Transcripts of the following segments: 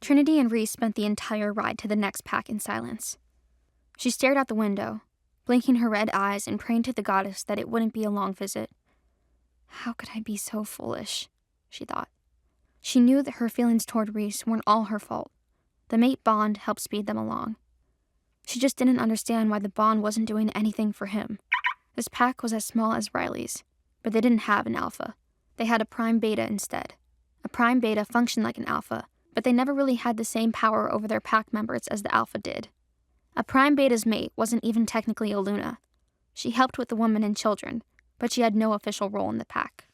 Trinity and Reese spent the entire ride to the next pack in silence. She stared out the window, blinking her red eyes and praying to the goddess that it wouldn't be a long visit. How could I be so foolish? She thought. She knew that her feelings toward Reese weren't all her fault. The mate bond helped speed them along. She just didn't understand why the bond wasn't doing anything for him. This pack was as small as Riley's, but they didn't have an alpha. They had a prime beta instead. A prime beta functioned like an alpha, but they never really had the same power over their pack members as the alpha did. A prime beta's mate wasn't even technically a Luna. She helped with the women and children, but she had no official role in the pack.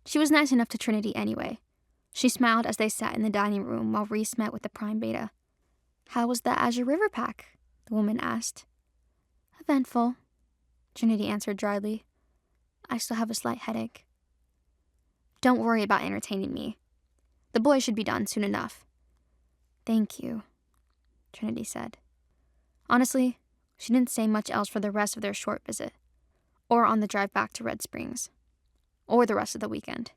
She was nice enough to Trinity anyway. She smiled as they sat in the dining room while Reese met with the prime beta. How was the Azure River pack? The woman asked. Eventful, Trinity answered dryly. I still have a slight headache. Don't worry about entertaining me. The boy should be done soon enough. Thank you, Trinity said. Honestly, she didn't say much else for the rest of their short visit, or on the drive back to Red Springs, or the rest of the weekend.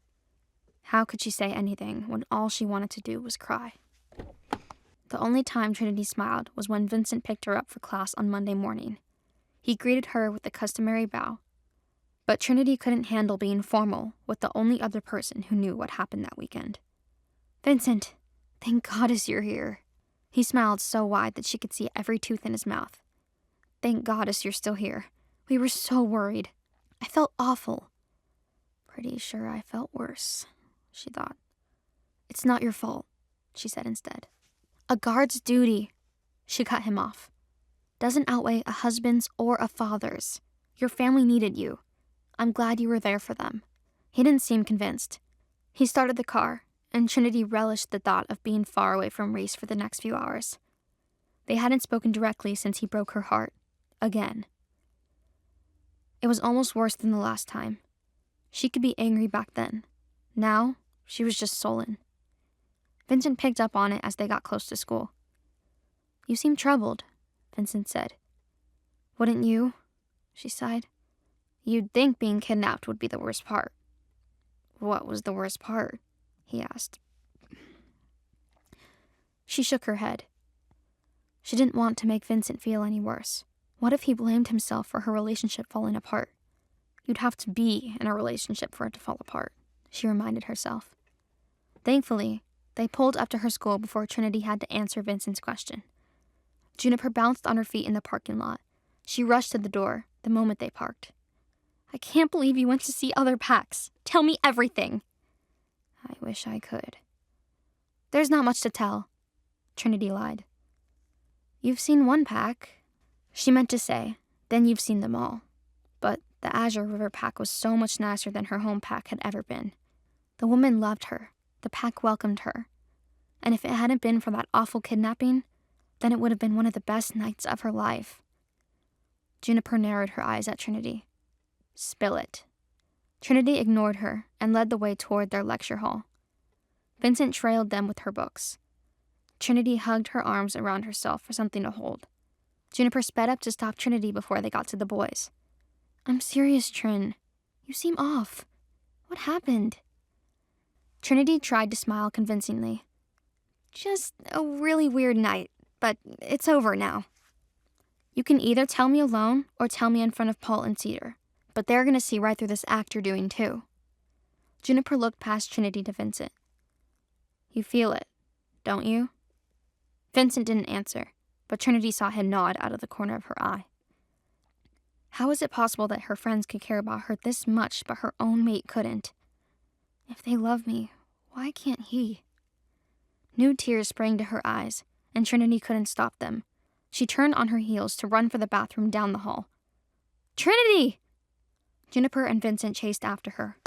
How could she say anything when all she wanted to do was cry? The only time Trinity smiled was when Vincent picked her up for class on Monday morning. He greeted her with the customary bow, but Trinity couldn't handle being formal with the only other person who knew what happened that weekend. Vincent, thank goddess you're here. He smiled so wide that she could see every tooth in his mouth. Thank goddess you're still here. We were so worried. I felt awful. Pretty sure I felt worse, she thought. It's not your fault, she said instead. A guard's duty, she cut him off, doesn't outweigh a husband's or a father's. Your family needed you. I'm glad you were there for them. He didn't seem convinced. He started the car, and Trinity relished the thought of being far away from Reese for the next few hours. They hadn't spoken directly since he broke her heart. Again. It was almost worse than the last time. She could be angry back then. Now, she was just sullen. Vincent picked up on it as they got close to school. You seem troubled, Vincent said. Wouldn't you? She sighed. You'd think being kidnapped would be the worst part. What was the worst part? He asked. She shook her head. She didn't want to make Vincent feel any worse. What if he blamed himself for her relationship falling apart? You'd have to be in a relationship for it to fall apart, she reminded herself. Thankfully, they pulled up to her school before Trinity had to answer Vincent's question. Juniper bounced on her feet in the parking lot. She rushed to the door the moment they parked. I can't believe you went to see other packs. Tell me everything. I wish I could. There's not much to tell, Trinity lied. You've seen one pack, she meant to say, then you've seen them all. But the Azure River pack was so much nicer than her home pack had ever been. The woman loved her. The pack welcomed her. And if it hadn't been for that awful kidnapping, then it would have been one of the best nights of her life. Juniper narrowed her eyes at Trinity. Spill it. Trinity ignored her and led the way toward their lecture hall. Vincent trailed them with her books. Trinity hugged her arms around herself for something to hold. Juniper sped up to stop Trinity before they got to the boys. I'm serious, Trin. You seem off. What happened? Trinity tried to smile convincingly. Just a really weird night, but it's over now. You can either tell me alone or tell me in front of Paul and Cedar, but they're going to see right through this act you're doing too. Juniper looked past Trinity to Vincent. You feel it, don't you? Vincent didn't answer, but Trinity saw him nod out of the corner of her eye. How is it possible that her friends could care about her this much, but her own mate couldn't? If they love me, why can't he? New tears sprang to her eyes, and Trinity couldn't stop them. She turned on her heels to run for the bathroom down the hall. Trinity! Juniper and Vincent chased after her.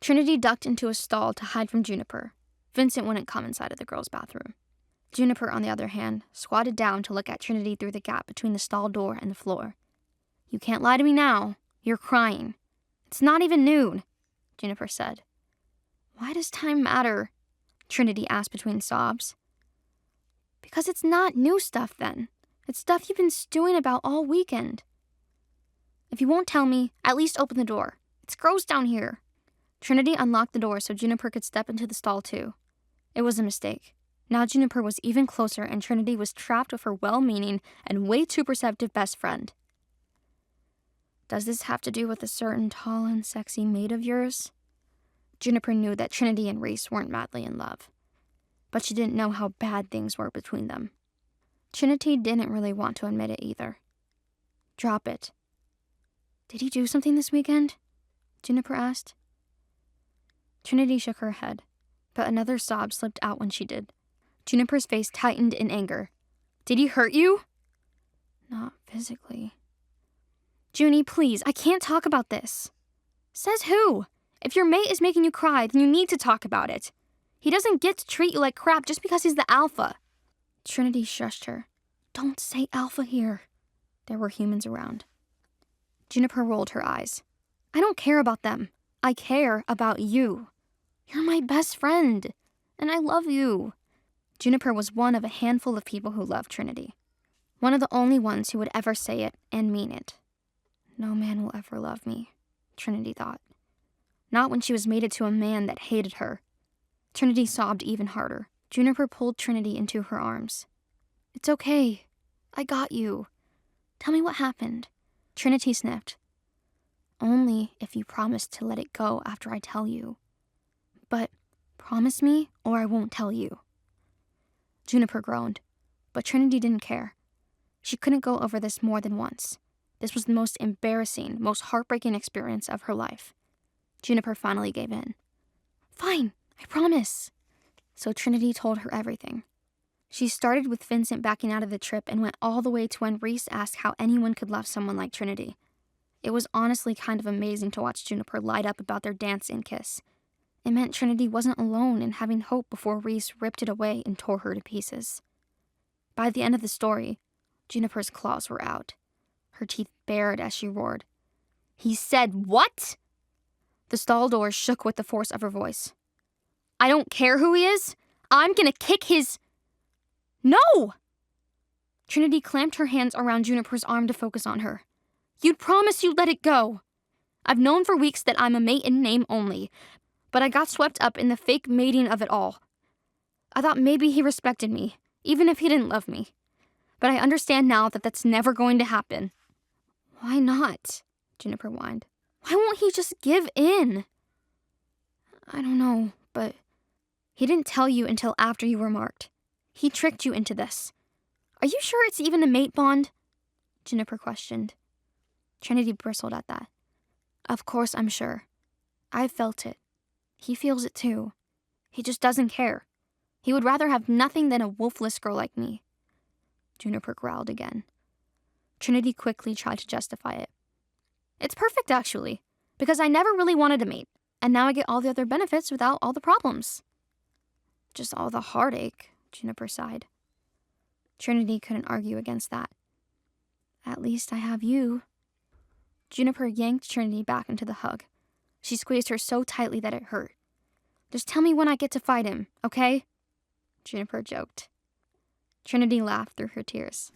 Trinity ducked into a stall to hide from Juniper. Vincent wouldn't come inside of the girls' bathroom. Juniper, on the other hand, squatted down to look at Trinity through the gap between the stall door and the floor. You can't lie to me now. You're crying. It's not even noon, Juniper said. Why does time matter? Trinity asked between sobs. Because it's not new stuff then. It's stuff you've been stewing about all weekend. If you won't tell me, at least open the door. It's gross down here. Trinity unlocked the door so Juniper could step into the stall too. It was a mistake. Now Juniper was even closer and Trinity was trapped with her well-meaning and way too perceptive best friend. Does this have to do with a certain tall and sexy mate of yours? Juniper knew that Trinity and Reese weren't madly in love, but she didn't know how bad things were between them. Trinity didn't really want to admit it either. Drop it. Did he do something this weekend? Juniper asked. Trinity shook her head, but another sob slipped out when she did. Juniper's face tightened in anger. Did he hurt you? Not physically. Junie, please, I can't talk about this. Says who? If your mate is making you cry, then you need to talk about it. He doesn't get to treat you like crap just because he's the alpha. Trinity shushed her. Don't say alpha here. There were humans around. Juniper rolled her eyes. I don't care about them. I care about you. You're my best friend, and I love you. Juniper was one of a handful of people who loved Trinity. One of the only ones who would ever say it and mean it. No man will ever love me, Trinity thought. Not when she was mated to a man that hated her. Trinity sobbed even harder. Juniper pulled Trinity into her arms. It's okay. I got you. Tell me what happened. Trinity sniffed. Only if you promise to let it go after I tell you. But promise me or I won't tell you. Juniper groaned, but Trinity didn't care. She couldn't go over this more than once. This was the most embarrassing, most heartbreaking experience of her life. Juniper finally gave in. Fine, I promise. So Trinity told her everything. She started with Vincent backing out of the trip and went all the way to when Reese asked how anyone could love someone like Trinity. It was honestly kind of amazing to watch Juniper light up about their dance and kiss. It meant Trinity wasn't alone in having hope before Reese ripped it away and tore her to pieces. By the end of the story, Juniper's claws were out, her teeth bared as she roared. He said what? The stall door shook with the force of her voice. I don't care who he is. I'm gonna kick his... No! Trinity clamped her hands around Juniper's arm to focus on her. You'd promise you'd let it go. I've known for weeks that I'm a mate in name only, but I got swept up in the fake mating of it all. I thought maybe he respected me, even if he didn't love me. But I understand now that that's never going to happen. Why not? Juniper whined. Why won't he just give in? I don't know, but he didn't tell you until after you were marked. He tricked you into this. Are you sure it's even a mate bond? Juniper questioned. Trinity bristled at that. Of course I'm sure. I've felt it. He feels it too. He just doesn't care. He would rather have nothing than a wolfless girl like me. Juniper growled again. Trinity quickly tried to justify it. It's perfect, actually, because I never really wanted a mate, and now I get all the other benefits without all the problems. Just all the heartache, Juniper sighed. Trinity couldn't argue against that. At least I have you. Juniper yanked Trinity back into the hug. She squeezed her so tightly that it hurt. Just tell me when I get to fight him, okay? Juniper joked. Trinity laughed through her tears.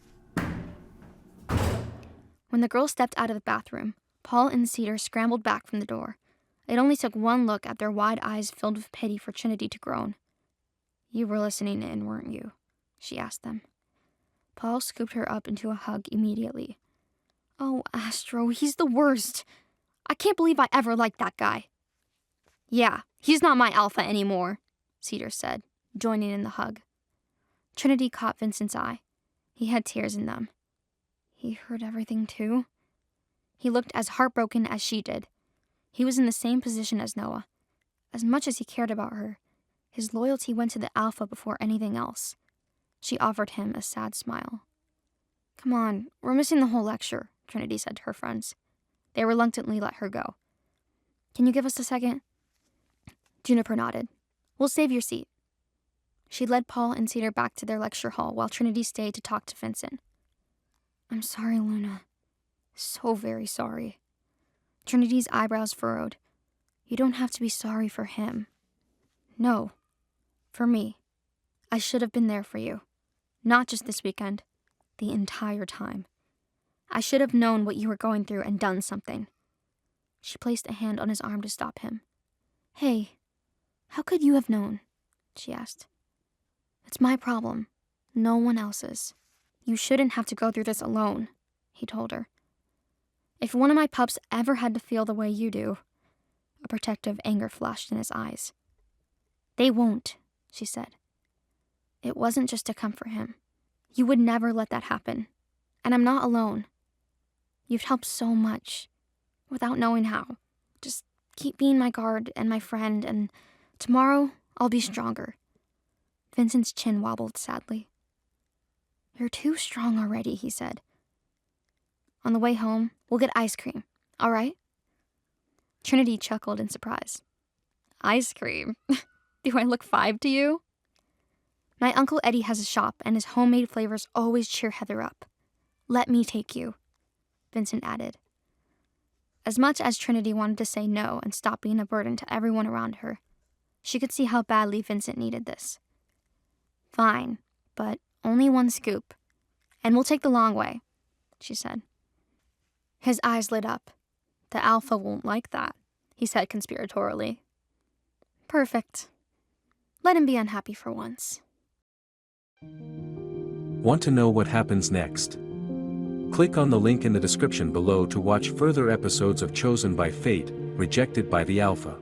When the girl stepped out of the bathroom, Paul and Cedar scrambled back from the door. It only took one look at their wide eyes filled with pity for Trinity to groan. You were listening in, weren't you? She asked them. Paul scooped her up into a hug immediately. Oh, Astro, he's the worst. I can't believe I ever liked that guy. Yeah, he's not my alpha anymore, Cedar said, joining in the hug. Trinity caught Vincent's eye. He had tears in them. He heard everything too? He looked as heartbroken as she did. He was in the same position as Noah. As much as he cared about her, his loyalty went to the alpha before anything else. She offered him a sad smile. Come on, we're missing the whole lecture, Trinity said to her friends. They reluctantly let her go. Can you give us a second? Juniper nodded. We'll save your seat. She led Paul and Cedar back to their lecture hall while Trinity stayed to talk to Vincent. I'm sorry, Luna. So very sorry. Trinity's eyebrows furrowed. You don't have to be sorry for him. No. For me. I should have been there for you. Not just this weekend. The entire time. I should have known what you were going through and done something. She placed a hand on his arm to stop him. Hey, how could you have known? She asked. It's my problem, no one else's. You shouldn't have to go through this alone, he told her. If one of my pups ever had to feel the way you do, a protective anger flashed in his eyes. They won't, she said. It wasn't just to comfort him. You would never let that happen. And I'm not alone. You've helped so much, without knowing how. Just keep being my guard and my friend, and tomorrow I'll be stronger. Vincent's chin wobbled sadly. You're too strong already, he said. On the way home, we'll get ice cream, all right? Trinity chuckled in surprise. Ice cream? Do I look 5 to you? My Uncle Eddie has a shop, and his homemade flavors always cheer Heather up. Let me take you, Vincent added. As much as Trinity wanted to say no and stop being a burden to everyone around her, she could see how badly Vincent needed this. Fine, but only 1 scoop, and we'll take the long way, she said. His eyes lit up. The alpha won't like that, he said conspiratorially. Perfect. Let him be unhappy for once. Want to know what happens next? Click on the link in the description below to watch further episodes of Chosen by Fate, Rejected by the Alpha.